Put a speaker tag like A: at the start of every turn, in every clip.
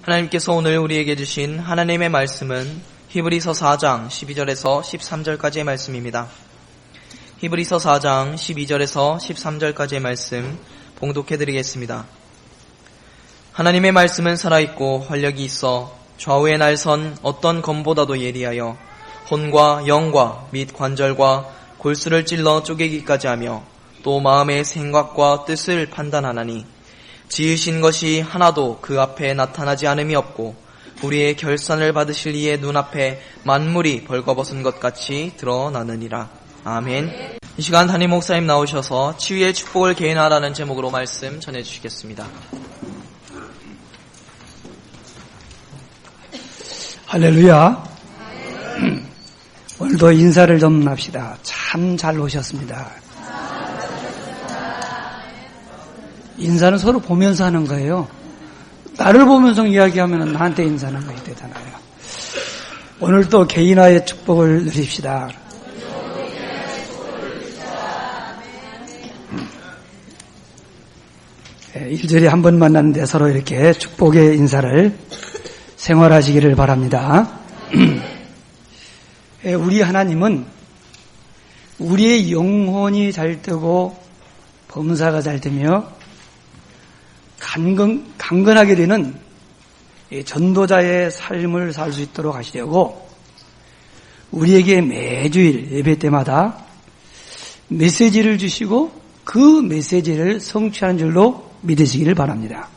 A: 하나님께서 오늘 우리에게 주신 하나님의 말씀은 히브리서 4장 12절에서 13절까지의 말씀입니다. 히브리서 4장 12절에서 13절까지의 말씀 봉독해드리겠습니다. 하나님의 말씀은 살아있고 활력이 있어 좌우에 날선 어떤 검보다도 예리하여 혼과 영과 및 관절과 골수를 찔러 쪼개기까지 하며 또 마음의 생각과 뜻을 판단하나니 지으신 것이 하나도 그 앞에 나타나지 않음이 없고 우리의 결산을 받으실 이의 눈앞에 만물이 벌거벗은 것 같이 드러나느니라. 아멘. 이 시간 담임 목사님 나오셔서 치유의 축복을 개인화라는 제목으로 말씀 전해주시겠습니다.
B: 할렐루야. 오늘도 인사를 좀 합시다. 참 잘 오셨습니다. 인사는 서로 보면서 하는 거예요. 나를 보면서 이야기하면 나한테 인사하는 거이 되잖아요. 오늘 또 개인화의 축복을 누립시다. 일주일에 한 번 만났는데 서로 이렇게 축복의 인사를 생활하시기를 바랍니다. 우리 하나님은 우리의 영혼이 잘 되고 범사가 잘 되며 강건하게 되는 전도자의 삶을 살 수 있도록 하시려고 우리에게 매주일 예배 때마다 메시지를 주시고 그 메시지를 성취하는 줄로 믿으시기를 바랍니다.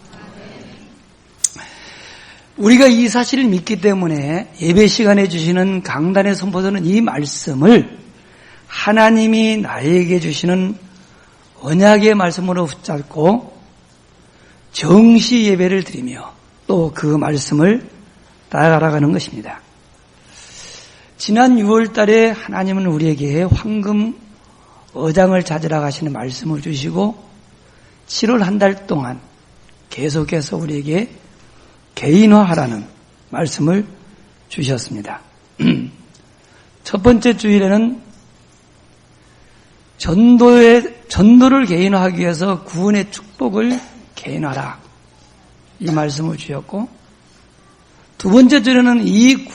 B: 우리가 이 사실을 믿기 때문에 예배 시간에 주시는 강단에 선포되는 이 말씀을 하나님이 나에게 주시는 언약의 말씀으로 붙잡고 정시 예배를 드리며 또 그 말씀을 따라가는 것입니다. 지난 6월 달에 하나님은 우리에게 황금 어장을 찾으라 하시는 말씀을 주시고 7월 한 달 동안 계속해서 우리에게 개인화하라는 말씀을 주셨습니다. 첫 번째 주일에는 전도를 개인화하기 위해서 구원의 축복을 개인화하라 이 말씀을 주셨고, 두 번째 주에는 이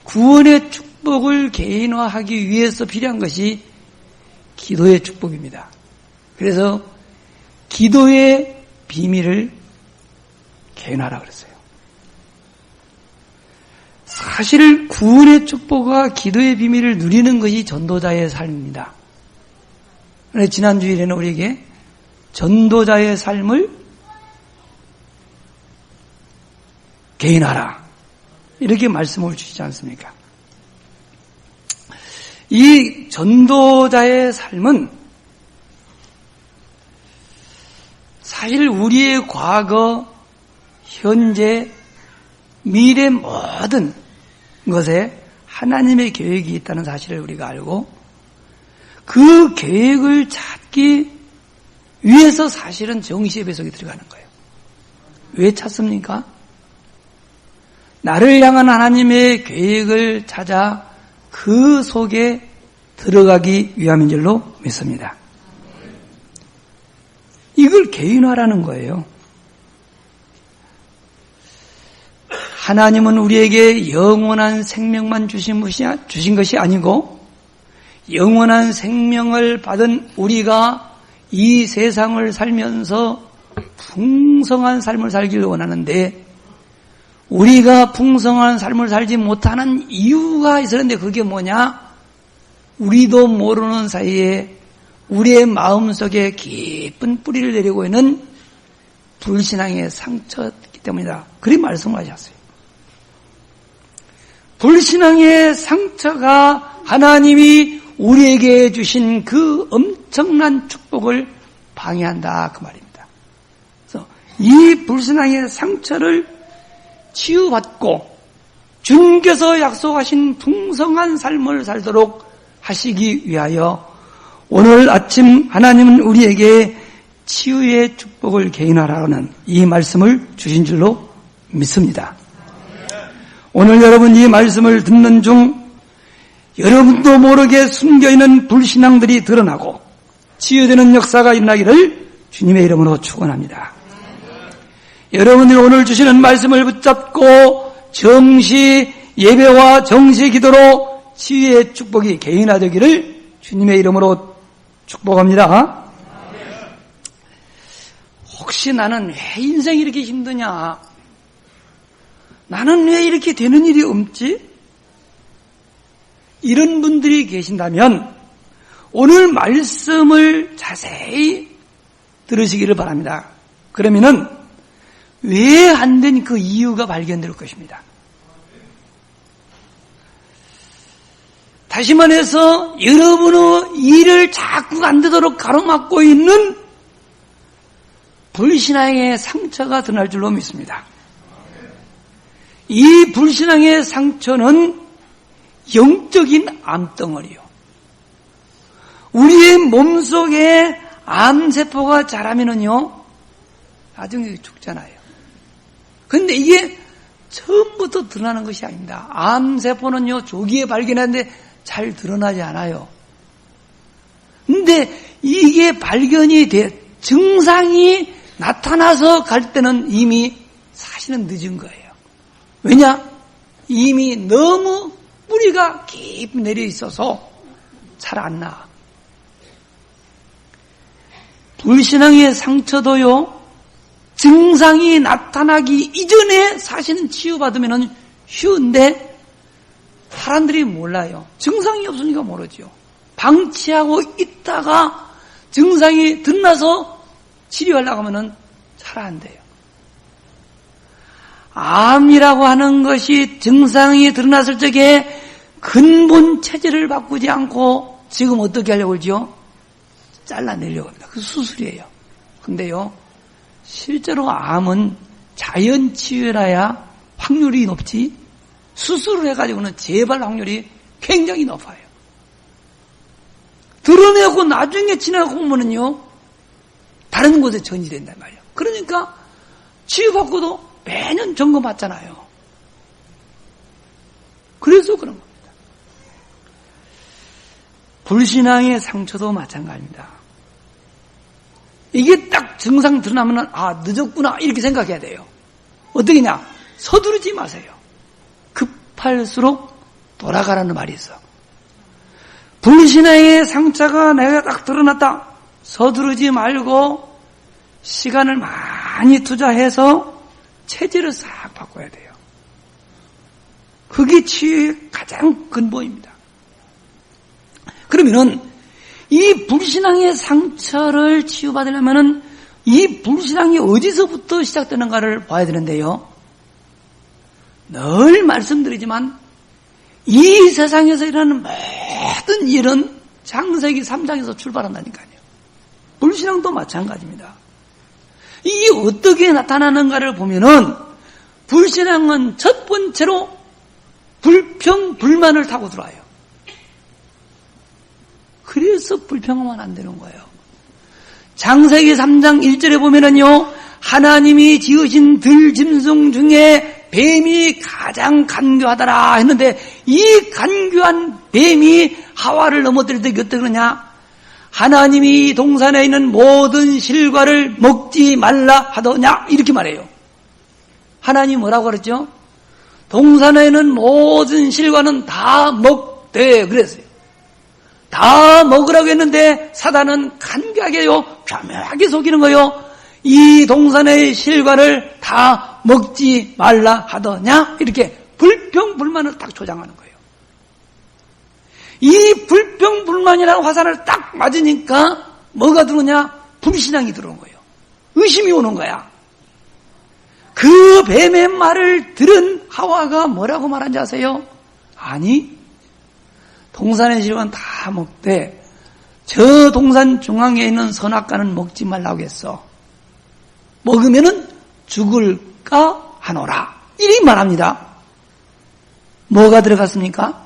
B: 구원의 축복을 개인화하기 위해서 필요한 것이 기도의 축복입니다. 그래서 기도의 비밀을 개인화하라 그랬어요. 사실 구원의 축복과 기도의 비밀을 누리는 것이 전도자의 삶입니다. 그런데 지난 주일에는 우리에게 전도자의 삶을 개인화하라 이렇게 말씀을 주시지 않습니까? 이 전도자의 삶은 사실 우리의 과거, 현재, 미래 모든 것에 하나님의 계획이 있다는 사실을 우리가 알고 그 계획을 찾기 위해서 사실은 정시의 배속이 들어가는 거예요. 왜 찾습니까? 나를 향한 하나님의 계획을 찾아 그 속에 들어가기 위함인 줄로 믿습니다. 이걸 개인화라는 거예요. 하나님은 우리에게 영원한 생명만 주신 것이 아니고 영원한 생명을 받은 우리가 이 세상을 살면서 풍성한 삶을 살기를 원하는데 우리가 풍성한 삶을 살지 못하는 이유가 있었는데 그게 뭐냐? 우리도 모르는 사이에 우리의 마음속에 깊은 뿌리를 내리고 있는 불신앙의 상처이기 때문이다. 그렇게 말씀을 하셨어요. 불신앙의 상처가 하나님이 우리에게 주신 그 엄청난 축복을 방해한다 그 말입니다. 그래서 이 불신앙의 상처를 치유받고 주님께서 약속하신 풍성한 삶을 살도록 하시기 위하여 오늘 아침 하나님은 우리에게 치유의 축복을 개인화하라는 이 말씀을 주신 줄로 믿습니다. 오늘 여러분 이 말씀을 듣는 중 여러분도 모르게 숨겨있는 불신앙들이 드러나고 치유되는 역사가 일어나기를 주님의 이름으로 축원합니다. 여러분들이 오늘 주시는 말씀을 붙잡고 정시 예배와 정시 기도로 치유의 축복이 개인화되기를 주님의 이름으로 축복합니다. 혹시 나는 왜 인생이 이렇게 힘드냐? 나는 왜 이렇게 되는 일이 없지? 이런 분들이 계신다면 오늘 말씀을 자세히 들으시기를 바랍니다. 그러면은 왜 안 된 그 이유가 발견될 것입니다. 다시 말해서 여러분의 일을 자꾸 안 되도록 가로막고 있는 불신앙의 상처가 드러날 줄로 믿습니다. 이 불신앙의 상처는 영적인 암덩어리요. 우리의 몸속에 암세포가 자라면은요, 나중에 죽잖아요. 근데 이게 처음부터 드러나는 것이 아닙니다. 암세포는요, 조기에 발견하는데 잘 드러나지 않아요. 근데 이게 발견이 증상이 나타나서 갈 때는 이미 사실은 늦은 거예요. 왜냐? 이미 너무 뿌리가 깊이 내려 있어서 잘 안 나. 불신앙의 상처도요, 증상이 나타나기 이전에 사실은 치유받으면 쉬운데 사람들이 몰라요. 증상이 없으니까 모르죠. 방치하고 있다가 증상이 드러나서 치료하려고 하면 잘 안 돼요. 암이라고 하는 것이 증상이 드러났을 적에 근본 체질을 바꾸지 않고 지금 어떻게 하려고 그러죠? 잘라내려고 합니다. 그 수술이에요. 근데요, 실제로 암은 자연 치유라야 확률이 높지 수술을 해가지고는 재발 확률이 굉장히 높아요. 드러내고 나중에 지나고 보면은요, 다른 곳에 전이된단 말이에요. 그러니까 치유받고도 매년 점검받잖아요. 그래서 그런 겁니다. 불신앙의 상처도 마찬가지입니다. 이게 딱 증상 드러나면 늦었구나 이렇게 생각해야 돼요. 어떻게냐? 서두르지 마세요. 급할수록 돌아가라는 말이 있어. 불신앙의 상처가 내가 딱 드러났다. 서두르지 말고 시간을 많이 투자해서 체질을 싹 바꿔야 돼요. 그게 치유의 가장 근본입니다. 그러면은 이 불신앙의 상처를 치유받으려면은 이 불신앙이 어디서부터 시작되는가를 봐야 되는데요. 늘 말씀드리지만 이 세상에서 일어나는 모든 일은 창세기 3장에서 출발한다니까요. 불신앙도 마찬가지입니다. 이게 어떻게 나타나는가를 보면은 불신앙은 첫 번째로 불평, 불만을 타고 들어와요. 그래서 불평하면 안 되는 거예요. 창세기 3장 1절에 보면은요, 하나님이 지으신 들짐승 중에 뱀이 가장 간교하더라 했는데 이 간교한 뱀이 하와를 넘어뜨릴 때 어떻게 그러냐? 하나님이 동산에 있는 모든 실과를 먹지 말라 하더냐? 이렇게 말해요. 하나님 뭐라고 그랬죠? 동산에 있는 모든 실과는 다 먹되 그랬어요. 다 먹으라고 했는데 사단은 간교하게요, 교묘하게 속이는 거요. 이 동산의 실과를 다 먹지 말라 하더냐? 이렇게 불평불만을 딱 조장하는 거예요. 이 불평불만이라는 화살을 딱 맞으니까 뭐가 들어오냐? 불신앙이 들어온 거예요. 의심이 오는 거야. 그 뱀의 말을 들은 하와가 뭐라고 말한지 아세요? 아니, 동산의 실과는 다 먹되 저 동산 중앙에 있는 선악과는 먹지 말라고 했어. 먹으면은 죽을까 하노라. 이렇게 말합니다. 뭐가 들어갔습니까?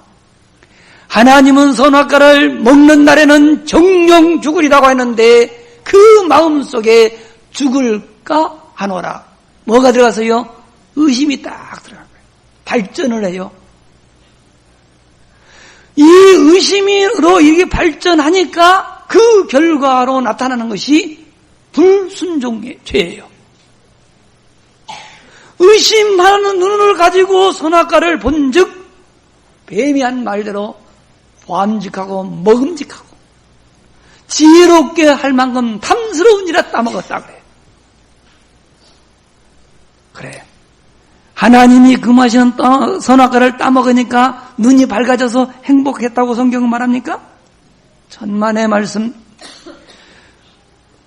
B: 하나님은 선악과를 먹는 날에는 정령 죽으리라고 했는데 그 마음속에 죽을까 하노라. 뭐가 들어가서요? 의심이 딱 들어간 거예요. 발전을 해요. 이 의심으로 이게 발전하니까 그 결과로 나타나는 것이 불순종의 죄예요. 의심하는 눈을 가지고 선악과를 본즉 뱀이 한 말대로 보암직하고 먹음직하고 지혜롭게 할 만큼 탐스러운 일에 따먹었다 그래. 그래. 하나님이 금하시는 선악과를 따먹으니까 눈이 밝아져서 행복했다고 성경은 말합니까? 천만의 말씀.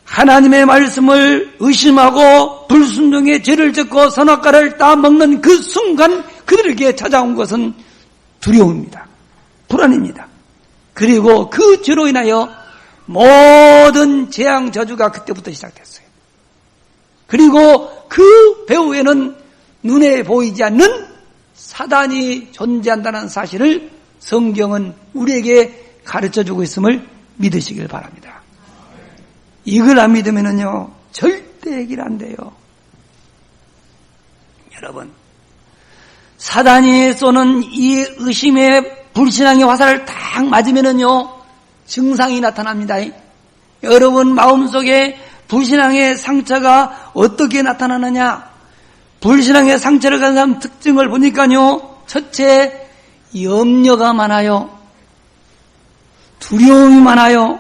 B: 하나님의 말씀을 의심하고 불순종의 죄를 짓고 선악과를 따먹는 그 순간 그들에게 찾아온 것은 두려움입니다. 불안입니다. 그리고 그 죄로 인하여 모든 재앙 저주가 그때부터 시작됐어요. 그리고 그 배후에는 눈에 보이지 않는 사단이 존재한다는 사실을 성경은 우리에게 가르쳐주고 있음을 믿으시길 바랍니다. 이걸 안 믿으면요 절대 해결 안 돼요. 여러분, 사단이 쏘는 이 의심의 불신앙의 화살을 딱 맞으면요 증상이 나타납니다. 여러분 마음속에 불신앙의 상처가 어떻게 나타나느냐? 불신앙의 상처를 가진 사람 특징을 보니까요, 첫째, 염려가 많아요. 두려움이 많아요.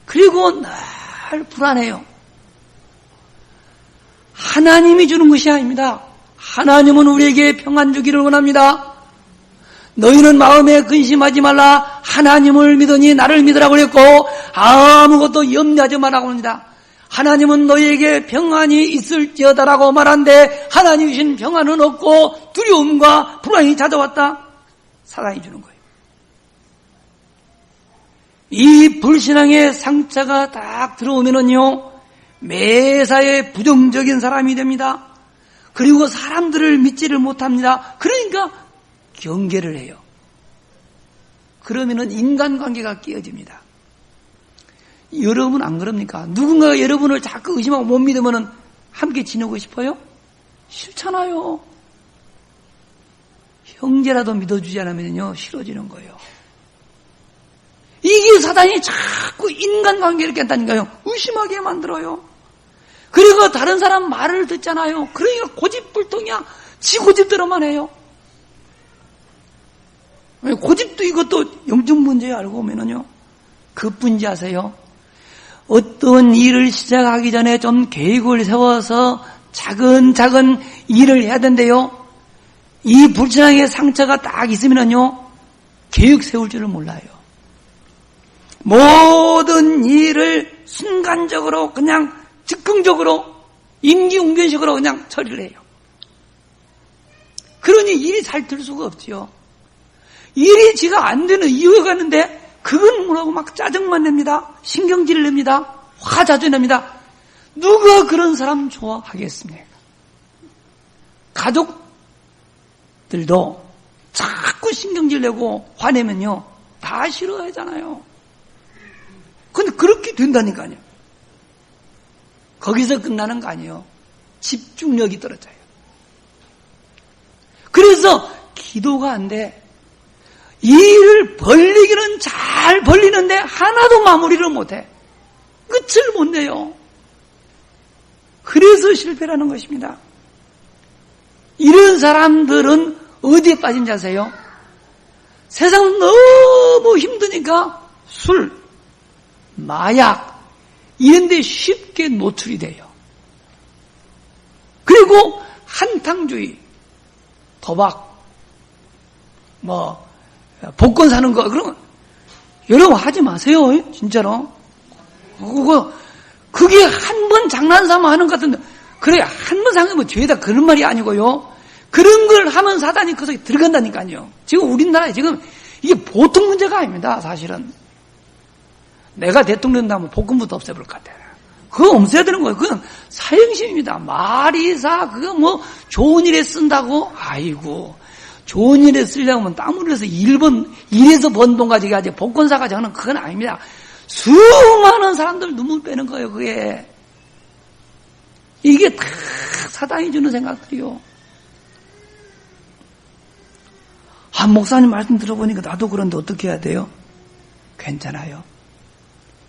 B: 그리고 늘 불안해요. 하나님이 주는 것이 아닙니다. 하나님은 우리에게 평안 주기를 원합니다. 너희는 마음에 근심하지 말라. 하나님을 믿으니 나를 믿으라고 그랬고 아무것도 염려하지 말라고 합니다. 하나님은 너희에게 평안이 있을지어다라고 말한데 하나님 주신 평안은 없고 두려움과 불안이 찾아왔다. 사단이 주는 거예요. 이 불신앙의 상처가 딱 들어오면은요 매사에 부정적인 사람이 됩니다. 그리고 사람들을 믿지를 못합니다. 그러니까 경계를 해요. 그러면은 인간관계가 깨어집니다. 여러분 안 그럽니까? 누군가가 여러분을 자꾸 의심하고 못 믿으면은 함께 지내고 싶어요? 싫잖아요. 형제라도 믿어주지 않으면요 싫어지는 거예요. 이게 사단이 자꾸 인간관계를 깬다니까요. 의심하게 만들어요. 그리고 다른 사람 말을 듣잖아요. 그러니까 고집불통이야. 지 고집대로만 해요. 고집도 이것도 영적 문제 알고 보면은요 그뿐인지 아세요? 어떤 일을 시작하기 전에 좀 계획을 세워서 차근차근 일을 해야 된대요. 이 불신앙의 상처가 딱 있으면은요 계획 세울 줄을 몰라요. 모든 일을 순간적으로 그냥 즉흥적으로 임기응변식으로 그냥 처리를 해요. 그러니 일이 잘 될 수가 없지요. 일이 지가 안 되는 이유가 있는데 그건 뭐라고 막 짜증만 냅니다. 신경질을 냅니다. 화자주 냅니다. 누가 그런 사람 좋아하겠습니까? 가족들도 자꾸 신경질 내고 화내면요 다 싫어하잖아요. 근데 그렇게 된다니까요. 거기서 끝나는 거 아니에요. 집중력이 떨어져요. 그래서 기도가 안 돼. 일을 벌리기는 잘 벌리는데 하나도 마무리를 못해. 끝을 못 내요. 그래서 실패라는 것입니다. 이런 사람들은 어디에 빠진 자세요? 세상 너무 힘드니까 술, 마약 이런 데 쉽게 노출이 돼요. 그리고 한탕주의, 도박, 복권 사는 거, 그런, 여러분 하지 마세요. 진짜로. 그게 한 번 장난삼아 하는 것 같은데, 그래, 한 번 상하면 죄다 그런 말이 아니고요. 그런 걸 하면 사단이 그 속에 들어간다니까요. 지금 우리나라에 지금 이게 보통 문제가 아닙니다, 사실은. 내가 대통령 되면 복권부터 없애볼 것 같아요. 그거 없애야 되는 거예요. 그건 사형심입니다. 말이사, 그거 좋은 일에 쓴다고? 아이고. 좋은 일에 쓰려고 하면 땀 흘려서 일에서 번 돈 가지고 아직 복권 사가지고 하는 그건 아닙니다. 수많은 사람들 눈물 빼는 거예요, 그게. 이게 다 사단이 주는 생각들이요. 목사님 말씀 들어보니까 나도 그런데 어떻게 해야 돼요? 괜찮아요.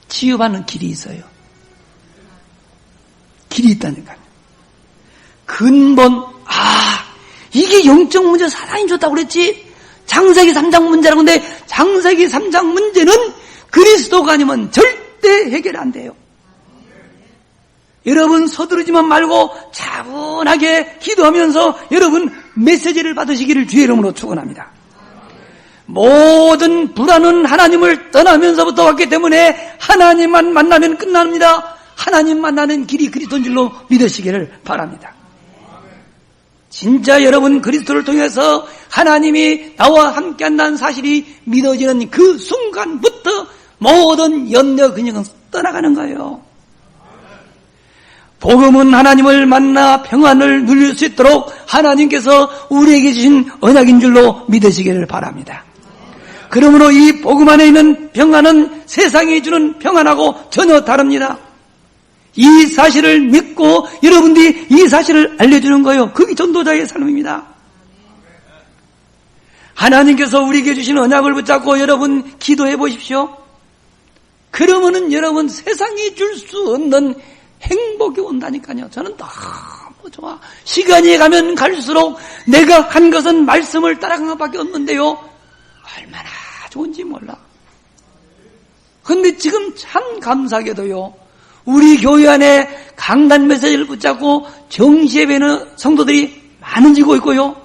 B: 치유받는 길이 있어요. 길이 있다니까요. 근본 이게 영적 문제 사단이 줬다고 그랬지. 창세기 3장 문제라고 하는데 창세기 3장 문제는 그리스도가 아니면 절대 해결 안 돼요. 여러분 서두르지만 말고 차분하게 기도하면서 여러분 메시지를 받으시기를 주의 이름으로 축원합니다. 모든 불안은 하나님을 떠나면서부터 왔기 때문에 하나님만 만나면 끝납니다. 하나님 만나는 길이 그리스도인 줄로 믿으시기를 바랍니다. 진짜 여러분 그리스도를 통해서 하나님이 나와 함께한다는 사실이 믿어지는 그 순간부터 모든 염려 근육은 떠나가는 거예요. 복음은 하나님을 만나 평안을 누릴 수 있도록 하나님께서 우리에게 주신 언약인 줄로 믿으시기를 바랍니다. 그러므로 이 복음 안에 있는 평안은 세상이 주는 평안하고 전혀 다릅니다. 이 사실을 믿고 여러분들이 이 사실을 알려주는 거예요. 그게 전도자의 삶입니다. 하나님께서 우리에게 주신 언약을 붙잡고 여러분 기도해 보십시오. 그러면은 여러분 세상이 줄 수 없는 행복이 온다니까요. 저는 너무 좋아. 시간이 가면 갈수록 내가 한 것은 말씀을 따라간 것밖에 없는데요. 얼마나 좋은지 몰라. 근데 지금 참 감사하게도요. 우리 교회 안에 강단 메시지를 붙잡고 정시예배는 성도들이 많아지고 있고요.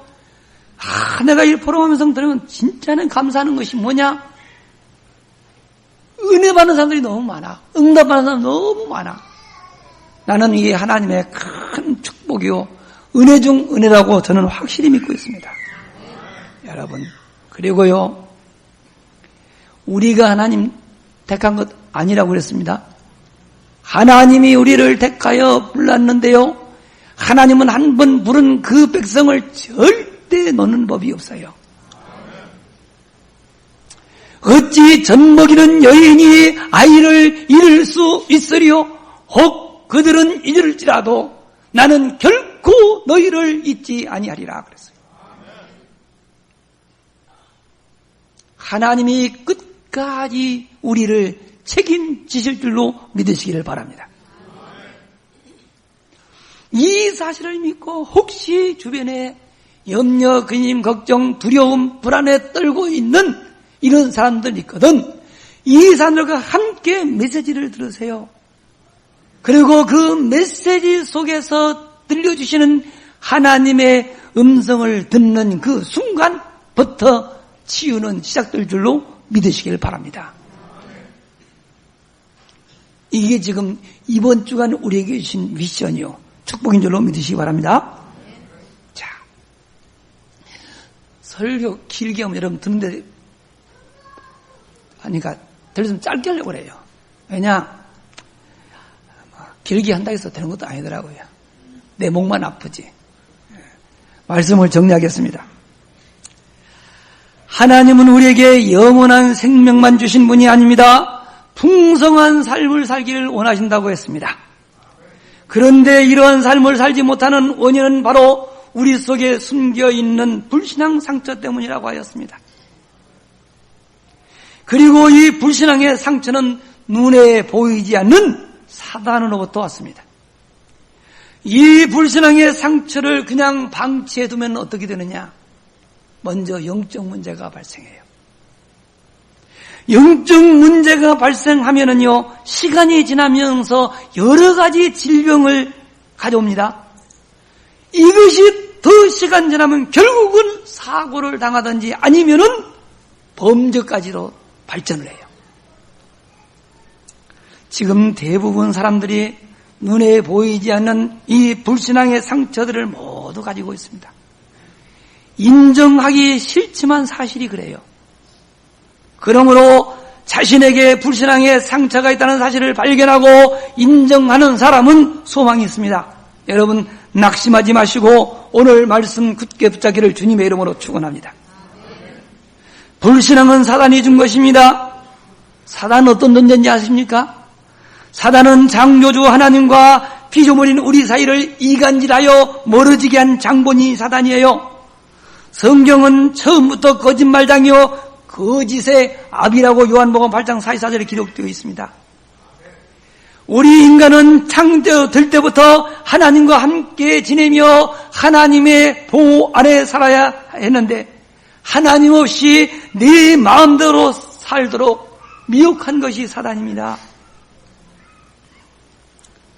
B: 내가 이 포럼하면서 들으면 진짜는 감사하는 것이 뭐냐? 은혜 받는 사람들이 너무 많아. 응답받는 사람 너무 많아. 나는 이게 하나님의 큰 축복이요. 은혜 중 은혜라고 저는 확실히 믿고 있습니다. 여러분, 그리고요. 우리가 하나님 택한 것 아니라고 그랬습니다. 하나님이 우리를 택하여 불렀는데요. 하나님은 한 번 부른 그 백성을 절대 놓는 법이 없어요. 어찌 젖먹이는 여인이 아이를 잃을 수 있으리요? 혹 그들은 잊을지라도 나는 결코 너희를 잊지 아니하리라 그랬어요. 하나님이 끝까지 우리를 책임지실 줄로 믿으시기를 바랍니다. 이 사실을 믿고 혹시 주변에 염려, 근심, 걱정, 두려움, 불안에 떨고 있는 이런 사람들 있거든. 이 사람들과 함께 메시지를 들으세요. 그리고 그 메시지 속에서 들려주시는 하나님의 음성을 듣는 그 순간부터 치유는 시작될 줄로 믿으시길 바랍니다. 이게 지금 이번 주간 우리에게 주신 미션이요. 축복인 줄로 믿으시기 바랍니다. 자, 설교 길게 하면 여러분 듣는데, 그러니까 들으면 짧게 하려고 그래요. 왜냐? 길게 한다고 해서 되는 것도 아니더라고요. 내 목만 아프지. 말씀을 정리하겠습니다. 하나님은 우리에게 영원한 생명만 주신 분이 아닙니다. 풍성한 삶을 살기를 원하신다고 했습니다. 그런데 이러한 삶을 살지 못하는 원인은 바로 우리 속에 숨겨있는 불신앙 상처 때문이라고 하였습니다. 그리고 이 불신앙의 상처는 눈에 보이지 않는 사단으로부터 왔습니다. 이 불신앙의 상처를 그냥 방치해두면 어떻게 되느냐? 먼저 영적 문제가 발생해요. 영적 문제가 발생하면은요, 시간이 지나면서 여러 가지 질병을 가져옵니다. 이것이 더 시간 지나면 결국은 사고를 당하든지 아니면은 범죄까지도 발전을 해요. 지금 대부분 사람들이 눈에 보이지 않는 이 불신앙의 상처들을 모두 가지고 있습니다. 인정하기 싫지만 사실이 그래요. 그러므로 자신에게 불신앙의 상처가 있다는 사실을 발견하고 인정하는 사람은 소망이 있습니다. 여러분 낙심하지 마시고 오늘 말씀 굳게 붙잡기를 주님의 이름으로 축원합니다. 불신앙은 사단이 준 것입니다. 사단은 어떤 존재인지 아십니까? 사단은 창조주 하나님과 피조물인 우리 사이를 이간질하여 멀어지게 한 장본이 사단이에요. 성경은 처음부터 거짓말장이요 거짓의 압이라고 요한복음 8장 44절에 기록되어 있습니다. 우리 인간은 창조될 때부터 하나님과 함께 지내며 하나님의 보호 아래 살아야 했는데 하나님 없이 네 마음대로 살도록 미혹한 것이 사단입니다.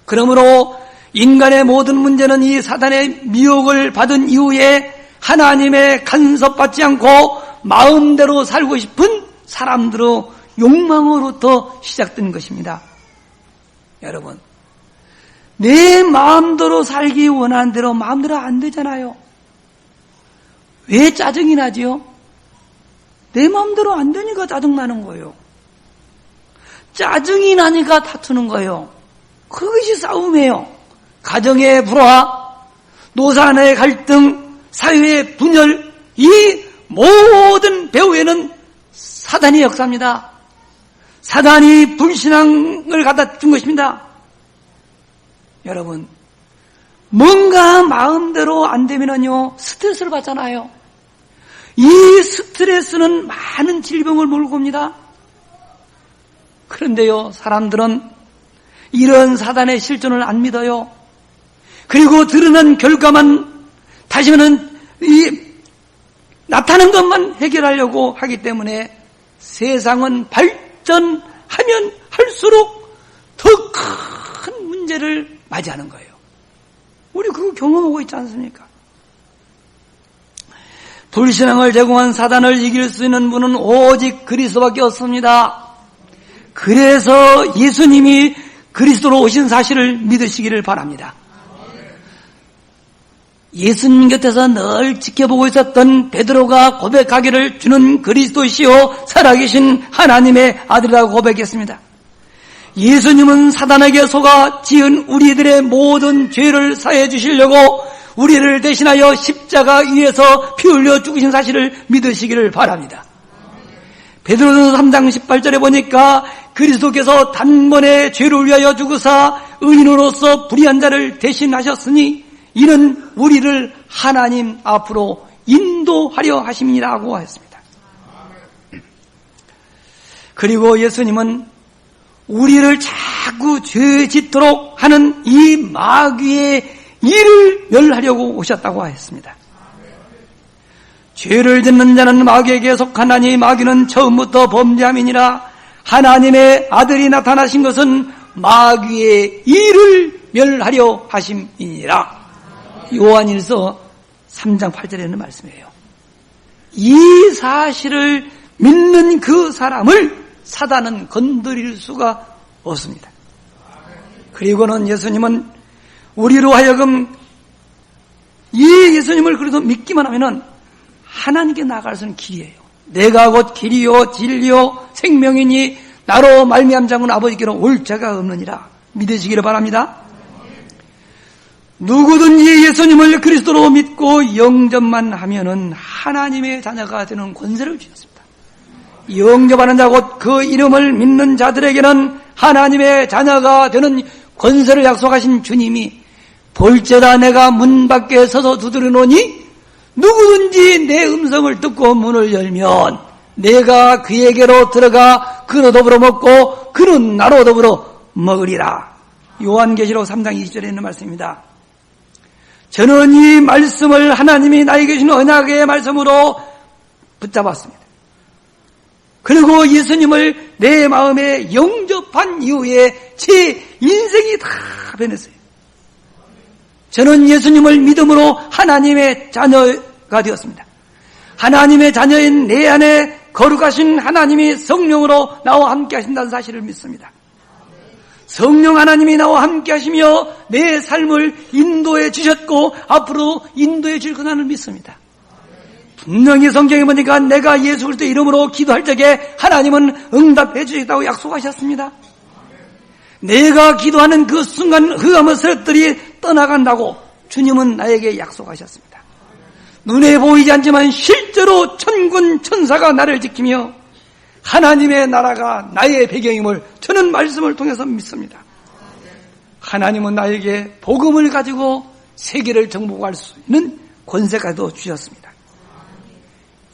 B: 그러므로 인간의 모든 문제는 이 사단의 미혹을 받은 이후에 하나님의 간섭받지 않고 마음대로 살고 싶은 사람들의 욕망으로부터 시작된 것입니다. 여러분, 내 마음대로 살기 원하는 대로 마음대로 안 되잖아요. 왜 짜증이 나지요? 내 마음대로 안 되니까 짜증나는 거예요. 짜증이 나니까 다투는 거예요. 그것이 싸움이에요. 가정의 불화, 노사 내 갈등, 사회의 분열, 이 모든 배후에는 사단이 역사입니다. 사단이 불신앙을 갖다 준 것입니다. 여러분, 뭔가 마음대로 안 되면요 스트레스를 받잖아요. 이 스트레스는 많은 질병을 몰고 옵니다. 그런데요, 사람들은 이런 사단의 실존을 안 믿어요. 그리고 드러난 결과만 다시는 나타난 것만 해결하려고 하기 때문에 세상은 발전하면 할수록 더 큰 문제를 맞이하는 거예요. 우리 그거 경험하고 있지 않습니까? 불신앙을 제공한 사단을 이길 수 있는 분은 오직 그리스도밖에 없습니다. 그래서 예수님이 그리스도로 오신 사실을 믿으시기를 바랍니다. 예수님 곁에서 늘 지켜보고 있었던 베드로가 고백하기를 주는 그리스도시요 살아계신 하나님의 아들이라고 고백했습니다. 예수님은 사단에게 속아 지은 우리들의 모든 죄를 사해 주시려고 우리를 대신하여 십자가 위에서 피 흘려 죽으신 사실을 믿으시기를 바랍니다. 베드로전서 3장 18절에 보니까 그리스도께서 단번에 죄를 위하여 죽으사 의인으로서 불의한 자를 대신하셨으니 이는 우리를 하나님 앞으로 인도하려 하심이라고 하였습니다. 그리고 예수님은 우리를 자꾸 죄 짓도록 하는 이 마귀의 일을 멸하려고 오셨다고 하였습니다. 죄를 짓는 자는 마귀에게 속하나니 마귀는 처음부터 범죄함이니라. 하나님의 아들이 나타나신 것은 마귀의 일을 멸하려 하심이니라. 요한일서 3장 8절에 있는 말씀이에요. 이 사실을 믿는 그 사람을 사단은 건드릴 수가 없습니다. 그리고는 예수님은 우리로 하여금 이 예수님을 그래도 믿기만 하면은 하나님께 나아갈 수 있는 길이에요. 내가 곧 길이요 진리요 생명이니 나로 말미암 자는 아버지께로 올 자가 없느니라. 믿으시기를 바랍니다. 누구든지 예수님을 그리스도로 믿고 영접만 하면은 하나님의 자녀가 되는 권세를 주셨습니다. 영접하는 자 곧 그 이름을 믿는 자들에게는 하나님의 자녀가 되는 권세를 약속하신 주님이 볼지어다 내가 문 밖에 서서 두드리노니 누구든지 내 음성을 듣고 문을 열면 내가 그에게로 들어가 그로 더불어 먹고 그는 나로 더불어 먹으리라. 요한계시록 3장 20절에 있는 말씀입니다. 저는 이 말씀을 하나님이 나에게 주신 언약의 말씀으로 붙잡았습니다. 그리고 예수님을 내 마음에 영접한 이후에 제 인생이 다 변했어요. 저는 예수님을 믿음으로 하나님의 자녀가 되었습니다. 하나님의 자녀인 내 안에 거룩하신 하나님이 성령으로 나와 함께 하신다는 사실을 믿습니다. 성령 하나님이 나와 함께 하시며 내 삶을 인도해 주셨고 앞으로 인도해 줄 것을 믿습니다. 분명히 성경에 보니까 내가 예수 그리스도 이름으로 기도할 적에 하나님은 응답해 주시겠다고 약속하셨습니다. 내가 기도하는 그 순간 흑암의 세력들이 떠나간다고 주님은 나에게 약속하셨습니다. 눈에 보이지 않지만 실제로 천군 천사가 나를 지키며 하나님의 나라가 나의 배경임을 저는 말씀을 통해서 믿습니다. 하나님은 나에게 복음을 가지고 세계를 정복할 수 있는 권세까지도 주셨습니다.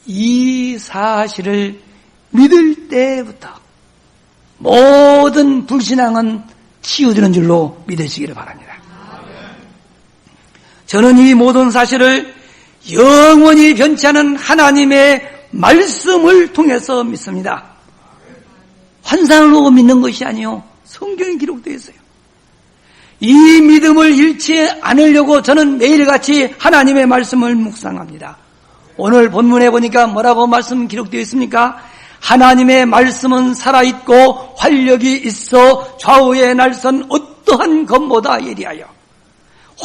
B: 이 사실을 믿을 때부터 모든 불신앙은 치유되는 줄로 믿으시기를 바랍니다. 저는 이 모든 사실을 영원히 변치 않은 하나님의 말씀을 통해서 믿습니다. 환상을 보고 믿는 것이 아니요, 성경에 기록되어 있어요. 이 믿음을 잃지 않으려고 저는 매일같이 하나님의 말씀을 묵상합니다. 오늘 본문에 보니까 뭐라고 말씀 기록되어 있습니까? 하나님의 말씀은 살아있고 활력이 있어 좌우의 날선 어떠한 검보다 예리하여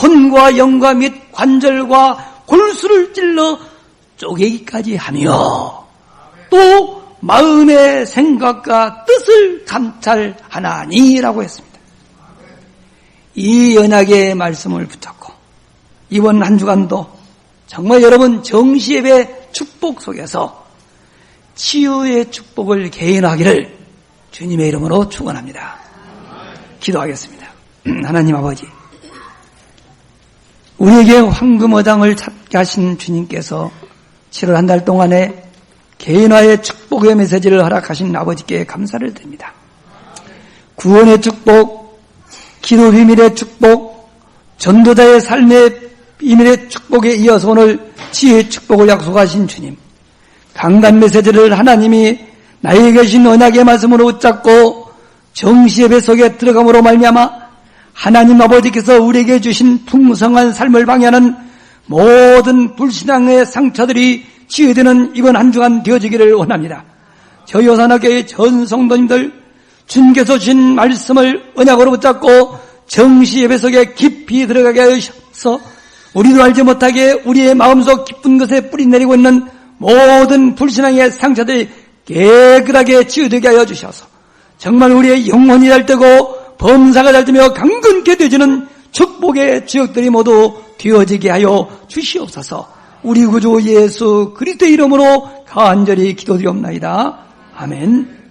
B: 혼과 영과 및 관절과 골수를 찔러 쪼개기까지 하며 또 마음의 생각과 뜻을 감찰하나니라고 했습니다. 이 언약의 말씀을 붙잡고 이번 한 주간도 정말 여러분 정시예배 축복 속에서 치유의 축복을 개인하기를 주님의 이름으로 축원합니다. 기도하겠습니다. 하나님 아버지, 우리에게 황금어장을 찾게 하신 주님께서 7월 한 달 동안에 개인화의 축복의 메시지를 허락하신 아버지께 감사를 드립니다. 구원의 축복, 기도 비밀의 축복, 전도자의 삶의 비밀의 축복에 이어서 오늘 지혜의 축복을 약속하신 주님, 강단 메시지를 하나님이 나에게 주신 언약의 말씀으로 붙잡고 정시예배 속에 들어감으로 말미암아 하나님 아버지께서 우리에게 주신 풍성한 삶을 방해하는 모든 불신앙의 상처들이 치유되는 이번 한 주간 되어지기를 원합니다. 저희 요산학교의 전 성도님들 주님께서 주신 말씀을 언약으로 붙잡고 정시예배 속에 깊이 들어가게 하셔서 우리도 알지 못하게 우리의 마음속 깊은 것에 뿌리 내리고 있는 모든 불신앙의 상처들이 깨끗하게 치유되게 하여 주셔서 정말 우리의 영혼이 잘 되고 범사가 잘 되며 강건케 되어지는 축복의 주역들이 모두 되어지게 하여 주시옵소서. 우리 구주 예수 그리스도의 이름으로 간절히 기도드리옵나이다. 아멘.